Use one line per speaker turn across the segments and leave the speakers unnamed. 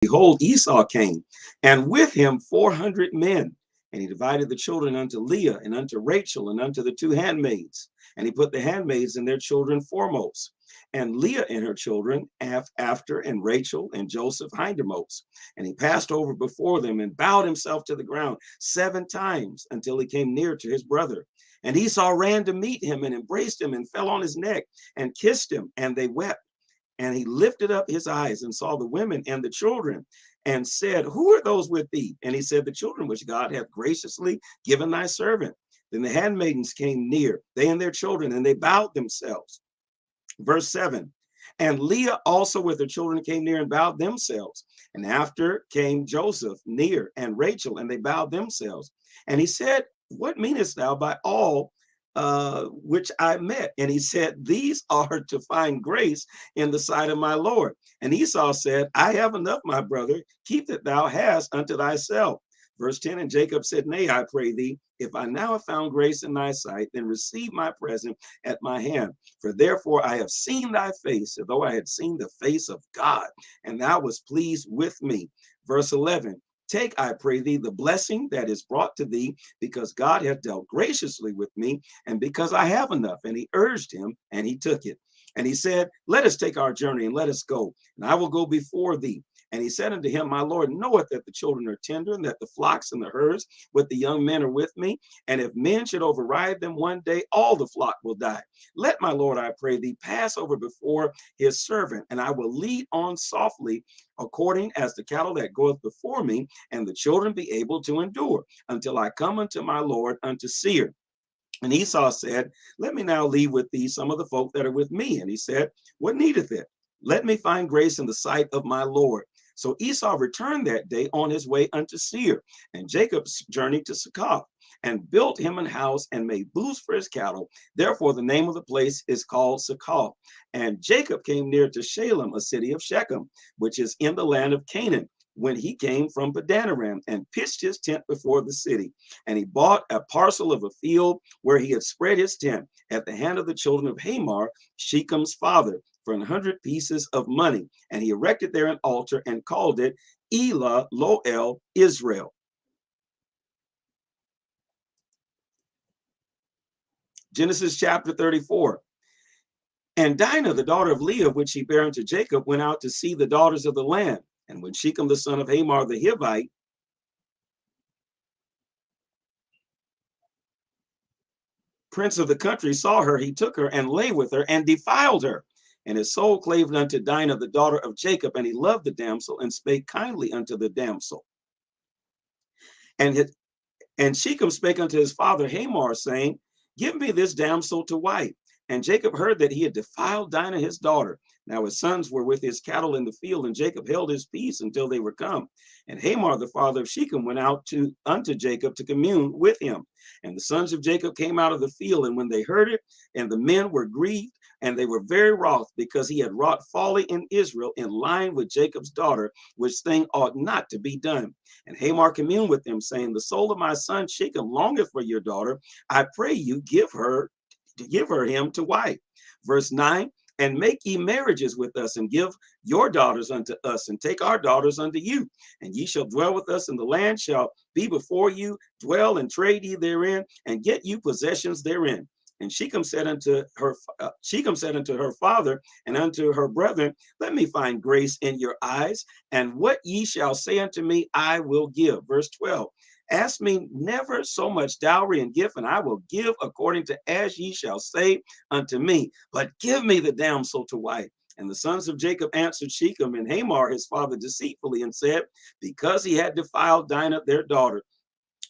Behold, Esau came, and with him 400 men. And he divided the children unto Leah and unto Rachel and unto the two handmaids. And he put the handmaids and their children foremost, and Leah and her children after, and Rachel and Joseph hindermost. And he passed over before them and bowed himself to the ground 7 times until he came near to his brother. And Esau ran to meet him and embraced him and fell on his neck and kissed him, and they wept. And he lifted up his eyes and saw the women and the children and said, who are those with thee? And he said, the children which God hath graciously given thy servant. Then the handmaidens came near, they and their children, and they bowed themselves. Verse 7. And Leah also with her children came near and bowed themselves. And after came Joseph near and Rachel, and they bowed themselves. And he said, what meanest thou by all which I met? And he said, these are to find grace in the sight of my Lord. And Esau said, I have enough, my brother, keep that thou hast unto thyself. Verse 10, and Jacob said, nay, I pray thee, if I now have found grace in thy sight, then receive my present at my hand. For therefore I have seen thy face, as though I had seen the face of God, and thou wast pleased with me. Verse 11, take, I pray thee, the blessing that is brought to thee, because God hath dealt graciously with me, and because I have enough. And he urged him, and he took it. And he said, let us take our journey, and let us go, and I will go before thee. And he said unto him, my Lord knoweth that the children are tender, and that the flocks and the herds with the young men are with me. And if men should override them one day, all the flock will die. Let my Lord, I pray thee, pass over before his servant, and I will lead on softly, according as the cattle that goeth before me, and the children be able to endure, until I come unto my Lord unto Seir. And Esau said, let me now leave with thee some of the folk that are with me. And he said, what needeth it? Let me find grace in the sight of my Lord. So Esau returned that day on his way unto Seir, and Jacob journeyed to Succoth, and built him an house, and made booths for his cattle. Therefore the name of the place is called Succoth. And Jacob came near to Shalem, a city of Shechem, which is in the land of Canaan, when he came from Padanaram, and pitched his tent before the city. And he bought a parcel of a field where he had spread his tent at the hand of the children of Hamor, Shechem's father, for 100 pieces of money. And he erected there an altar and called it Elah Loel Israel. Genesis chapter 34. And Dinah, the daughter of Leah, which he bare unto Jacob, went out to see the daughters of the land. And when Shechem, the son of Hamor the Hivite, prince of the country, saw her, he took her and lay with her and defiled her. And his soul clave unto Dinah, the daughter of Jacob, and he loved the damsel and spake kindly unto the damsel. And Shechem spake unto his father Hamor, saying, give me this damsel to wife. And Jacob heard that he had defiled Dinah his daughter. Now his sons were with his cattle in the field, and Jacob held his peace until they were come. And Hamor, the father of Shechem, went out unto Jacob to commune with him. And the sons of Jacob came out of the field, and when they heard it, and the men were grieved, and they were very wroth, because he had wrought folly in Israel in lying with Jacob's daughter, which thing ought not to be done. And Hamor communed with them, saying, the soul of my son Shechem longeth for your daughter. I pray you give her him to wife. Verse 9, and make ye marriages with us, and give your daughters unto us, and take our daughters unto you. And ye shall dwell with us, and the land shall be before you. Dwell and trade ye therein, and get you possessions therein. And Shechem said unto her father and unto her brethren, let me find grace in your eyes, and what ye shall say unto me, I will give. Verse 12. Ask me never so much dowry and gift, and I will give according to as ye shall say unto me. But give me the damsel to wife. And the sons of Jacob answered Shechem and Hamor his father deceitfully, and said, because he had defiled Dinah their daughter.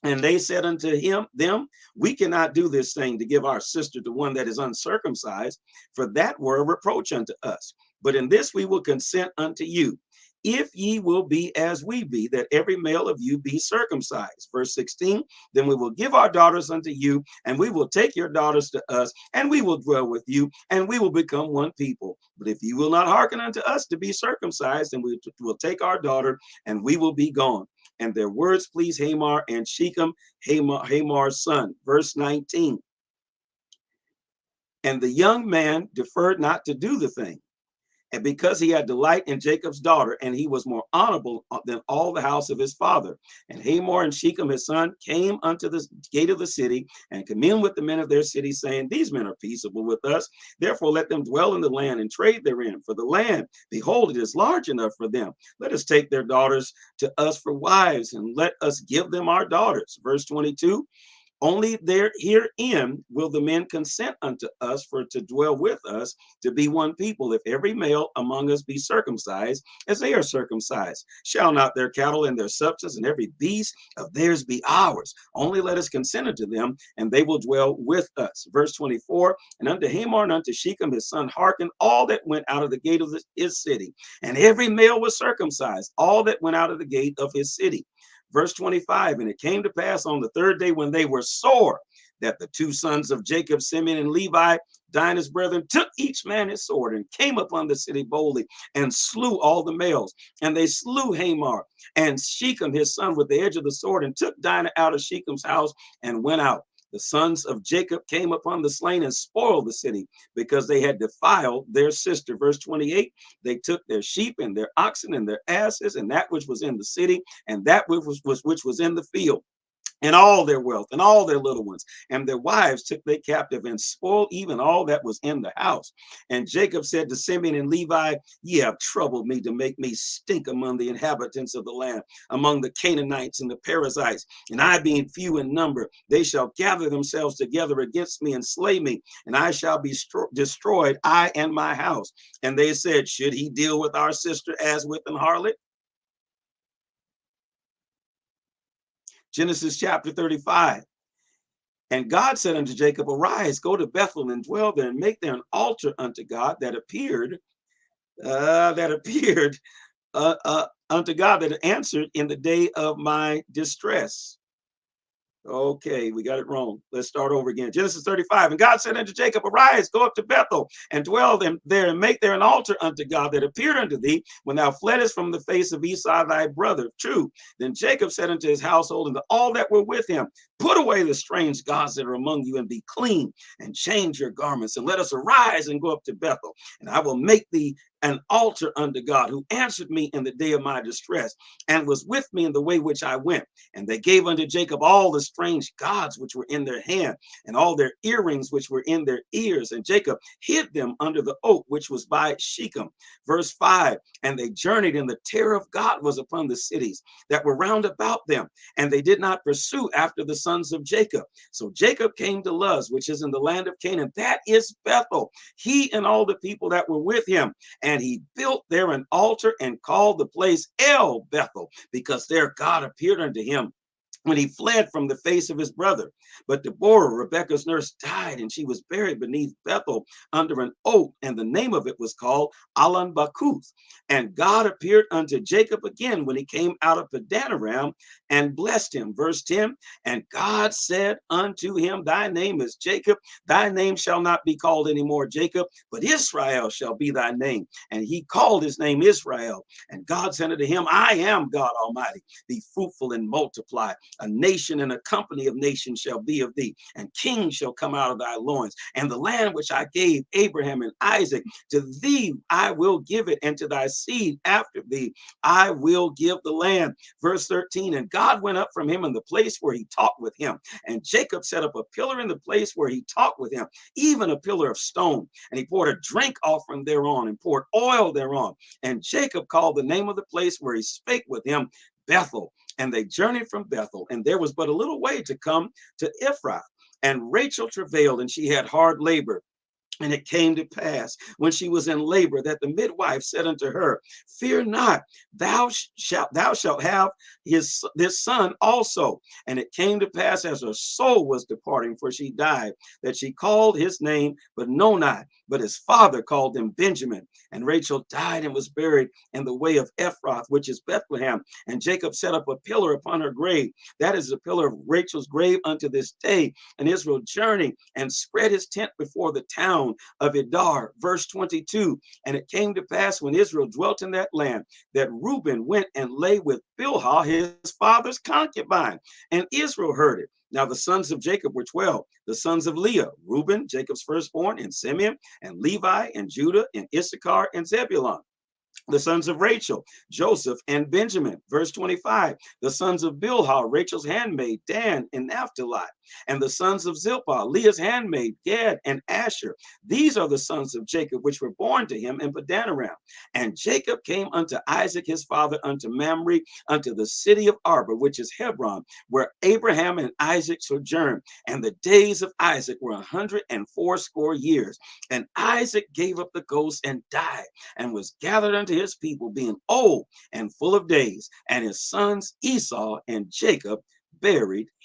And they said unto them, we cannot do this thing to give our sister to one that is uncircumcised, for that were a reproach unto us. But in this we will consent unto you, if ye will be as we be, that every male of you be circumcised. Verse 16, then we will give our daughters unto you, and we will take your daughters to us, and we will dwell with you, and we will become one people. But if you will not hearken unto us to be circumcised, then we will take our daughter, and we will be gone. And their words pleased Hamor and Shechem, Hamor's son. Verse 19, and the young man deferred not to do the thing. and because he had delight in Jacob's daughter, and he was more honorable than all the house of his father. And Hamor and Shechem his son came unto the gate of the city, and communed with the men of their city, saying, These men are peaceable with us, therefore let them dwell in the land and trade therein. For the land, behold, it is large enough for them. Let us take their daughters to us for wives, and let us give them our daughters. Verse 22. Only there herein will the men consent unto us for to dwell with us, to be one people. If every male among us be circumcised, as they are circumcised, shall not their cattle and their substance and every beast of theirs be ours? Only let us consent unto them, and they will dwell with us. Verse 24. And unto Hamor and unto Shechem his son hearkened all that went out of the gate of his city, and every male was circumcised, all that went out of the gate of his city. Verse 25, and it came to pass on the third day, when they were sore, that the two sons of Jacob, Simeon and Levi, Dinah's brethren, took each man his sword, and came upon the city boldly, and slew all the males. And they slew Hamor and Shechem his son with the edge of the sword, and took Dinah out of Shechem's house, and went out. The sons of Jacob came upon the slain and spoiled the city, because they had defiled their sister. Verse 28, they took their sheep and their oxen and their asses, and that which was in the city, and that which was in the field, and all their wealth, and all their little ones, and their wives took they captive, and spoiled even all that was in the house. And Jacob said to Simeon and Levi, Ye have troubled me to make me stink among the inhabitants of the land, among the Canaanites and the Perizzites. And I being few in number, they shall gather themselves together against me and slay me, and I shall be destroyed, I and my house. And they said, Should he deal with our sister as with an harlot? Genesis chapter 35. And God said unto Jacob, Arise, go to Bethlehem and dwell there, and make there an altar unto God that appeared unto God that answered in the day of my distress. Okay, we got it wrong. Let's start over again. Genesis 35. And God said unto Jacob, Arise, go up to Bethel, and dwell there, and make there an altar unto God that appeared unto thee when thou fleddest from the face of Esau thy brother. True. Then Jacob said unto his household and to all that were with him, Put away the strange gods that are among you, and be clean, and change your garments, and let us arise and go up to Bethel, and I will make thee an altar unto God, who answered me in the day of my distress, and was with me in the way which I went. And they gave unto Jacob all the strange gods which were in their hand, and all their earrings which were in their ears. And Jacob hid them under the oak which was by Shechem. Verse 5. And they journeyed, and the terror of God was upon the cities that were round about them, and they did not pursue after the sons of Jacob. So Jacob came to Luz, which is in the land of Canaan, that is Bethel, he and all the people that were with him. And he built there an altar, and called the place El Bethel, because there God appeared unto him when he fled from the face of his brother. But Deborah, Rebekah's nurse, died, and she was buried beneath Bethel under an oak, and the name of it was called Alon Bakuth. And God appeared unto Jacob again when he came out of Padanaram, and blessed him. Verse 10. And God said unto him, Thy name is Jacob, thy name shall not be called any more Jacob, but Israel shall be thy name. And he called his name Israel. And God said unto him, I am God Almighty, be fruitful and multiply. A nation and a company of nations shall be of thee, and kings shall come out of thy loins. And the land which I gave Abraham and Isaac, to thee I will give it, and to thy seed after thee I will give the land. Verse 13. And God went up from him in the place where he talked with him, and Jacob set up a pillar in the place where he talked with him, even a pillar of stone. And he poured a drink offering thereon, and poured oil thereon. And Jacob called the name of the place where he spake with him Bethel. And they journeyed from Bethel, and there was but a little way to come to Ephrath. And Rachel travailed, and she had hard labor. And it came to pass, when she was in labor, that the midwife said unto her, Fear not, thou shalt have this son also. And it came to pass, as her soul was departing, for she died, that she called his name Benoni, but his father called him Benjamin. And Rachel died, and was buried in the way of Ephrath, which is Bethlehem. And Jacob set up a pillar upon her grave. That is the pillar of Rachel's grave unto this day. And Israel journeyed, and spread his tent before the town of Edar. Verse 22. And it came to pass, when Israel dwelt in that land, that Reuben went and lay with Bilhah, his father's concubine. And Israel heard it. Now the sons of Jacob were 12. The sons of Leah, Reuben, Jacob's firstborn, and Simeon, and Levi, and Judah, and Issachar, and Zebulun. The sons of Rachel, Joseph and Benjamin. Verse 25, the sons of Bilhah, Rachel's handmaid, Dan and Naphtali. And the sons of Zilpah, Leah's handmaid, Gad and Asher. These are the sons of Jacob, which were born to him in Padanaram. And Jacob came unto Isaac his father, unto Mamre, unto the city of Arba, which is Hebron, where Abraham and Isaac sojourned. And the days of Isaac were 180 years. And Isaac gave up the ghost and died, and was gathered unto his people, being old and full of days. And his sons Esau and Jacob buried